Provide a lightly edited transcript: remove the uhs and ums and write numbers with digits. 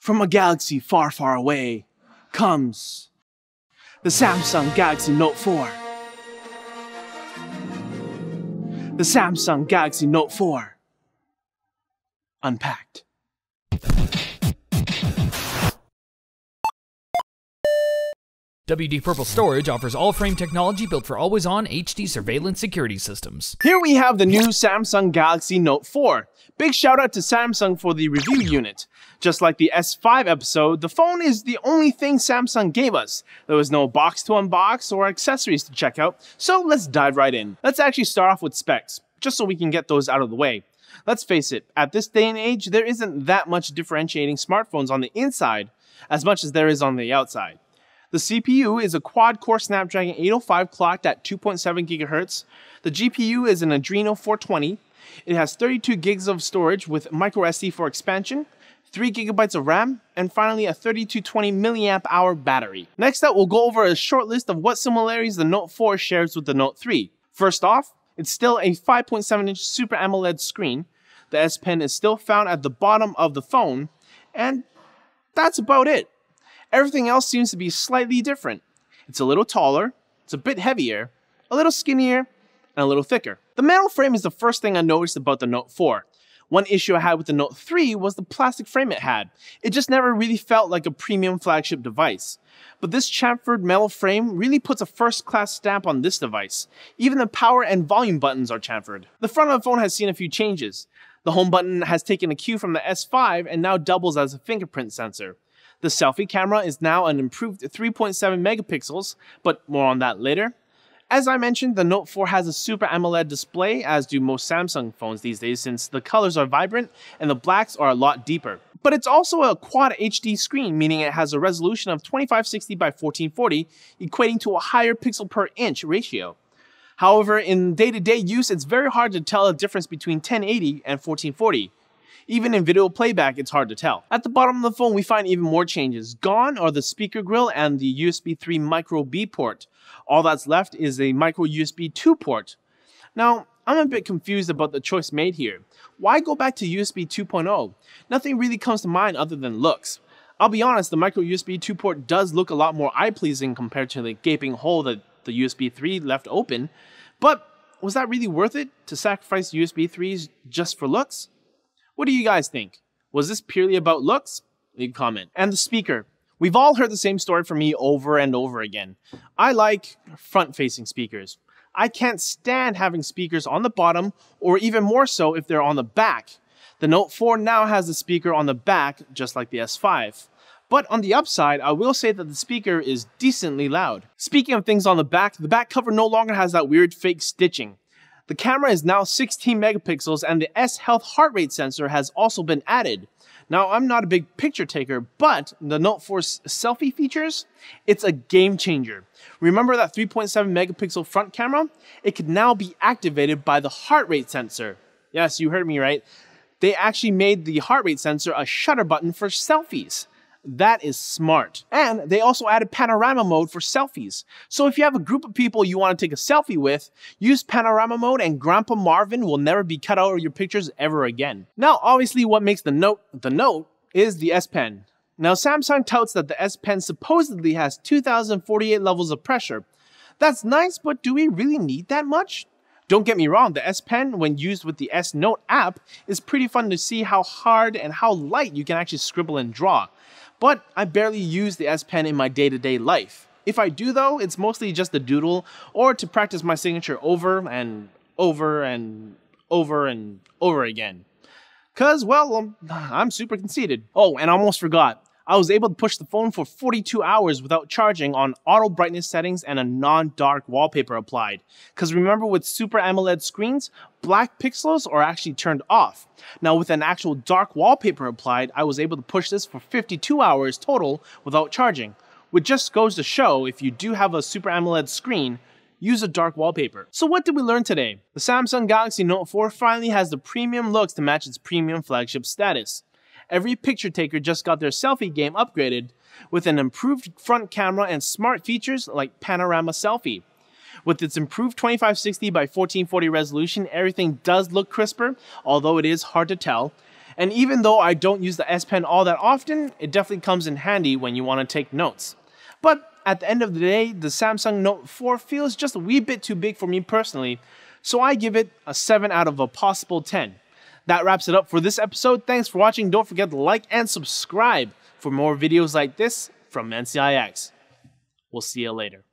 From a galaxy far, far away comes the Samsung Galaxy Note 4. The Samsung Galaxy Note 4 Unpacked. WD Purple Storage offers all-frame technology built for always-on HD surveillance security systems. Here we have the new Samsung Galaxy Note 4. Big shout out to Samsung for the review unit. Just like the S5 episode, the phone is the only thing Samsung gave us. There was no box to unbox or accessories to check out, so let's dive right in. Let's actually start off with specs, just so we can get those out of the way. Let's face it, at this day and age, there isn't that much differentiating smartphones on the inside as much as there is on the outside. The CPU is a quad-core Snapdragon 805 clocked at 2.7 GHz. The GPU is an Adreno 420. It has 32 gigs of storage with microSD for expansion, 3 GB of RAM, and finally a 3220 mAh battery. Next up, we'll go over a short list of what similarities the Note 4 shares with the Note 3. First off, it's still a 5.7-inch Super AMOLED screen. The S Pen is still found at the bottom of the phone, and that's about it. Everything else seems to be slightly different. It's a little taller, it's a bit heavier, a little skinnier, and a little thicker. The metal frame is the first thing I noticed about the Note 4. One issue I had with the Note 3 was the plastic frame it had. It just never really felt like a premium flagship device. But this chamfered metal frame really puts a first-class stamp on this device. Even the power and volume buttons are chamfered. The front of the phone has seen a few changes. The home button has taken a cue from the S5 and now doubles as a fingerprint sensor. The selfie camera is now an improved 3.7 megapixels, but more on that later. As I mentioned, the Note 4 has a Super AMOLED display, as do most Samsung phones these days, since the colors are vibrant and the blacks are a lot deeper. But it's also a Quad HD screen, meaning it has a resolution of 2560 by 1440, equating to a higher pixel per inch ratio. However, in day-to-day use, it's very hard to tell the difference between 1080 and 1440. Even in video playback, it's hard to tell. At the bottom of the phone, we find even more changes. Gone are the speaker grill and the USB 3 micro B port. All that's left is a micro USB 2 port. Now, I'm a bit confused about the choice made here. Why go back to USB 2.0? Nothing really comes to mind other than looks. I'll be honest, the micro USB 2 port does look a lot more eye-pleasing compared to the gaping hole that the USB 3 left open. But was that really worth it to sacrifice USB 3s just for looks? What do you guys think? Was this purely about looks? Leave a comment. And the speaker. We've all heard the same story from me over and over again. I like front-facing speakers. I can't stand having speakers on the bottom, or even more so if they're on the back. The Note 4 now has the speaker on the back, just like the S5. But on the upside, I will say that the speaker is decently loud. Speaking of things on the back cover no longer has that weird fake stitching. The camera is now 16 megapixels and the S-Health heart rate sensor has also been added. Now, I'm not a big picture taker, but the Note 4's selfie features, it's a game changer. Remember that 3.7 megapixel front camera? It can now be activated by the heart rate sensor. Yes, you heard me right. They actually made the heart rate sensor a shutter button for selfies. That is smart. And they also added panorama mode for selfies. So if you have a group of people you want to take a selfie with, use panorama mode and Grandpa Marvin will never be cut out of your pictures ever again. Now, obviously what makes the Note is the S Pen. Now, Samsung touts that the S Pen supposedly has 2048 levels of pressure. That's nice, but do we really need that much? Don't get me wrong, the S Pen, when used with the S Note app, is pretty fun to see how hard and how light you can actually scribble and draw. But I barely use the S Pen in my day-to-day life. If I do though, it's mostly just a doodle or to practice my signature over and over and over and over again. Cause, well, I'm super conceited. Oh, and I almost forgot. I was able to push the phone for 42 hours without charging on auto brightness settings and a non-dark wallpaper applied. Cause remember with Super AMOLED screens, black pixels are actually turned off. Now with an actual dark wallpaper applied, I was able to push this for 52 hours total without charging. Which just goes to show, if you do have a Super AMOLED screen, use a dark wallpaper. So what did we learn today? The Samsung Galaxy Note 4 finally has the premium looks to match its premium flagship status. Every picture taker just got their selfie game upgraded with an improved front camera and smart features like panorama selfie. With its improved 2560 by 1440 resolution, everything does look crisper, although it is hard to tell. And even though I don't use the S Pen all that often, it definitely comes in handy when you want to take notes. But at the end of the day, the Samsung Note 4 feels just a wee bit too big for me personally, so I give it a 7 out of a possible 10. That wraps it up for this episode. Thanks for watching. Don't forget to like and subscribe for more videos like this from NCIX. We'll see you later.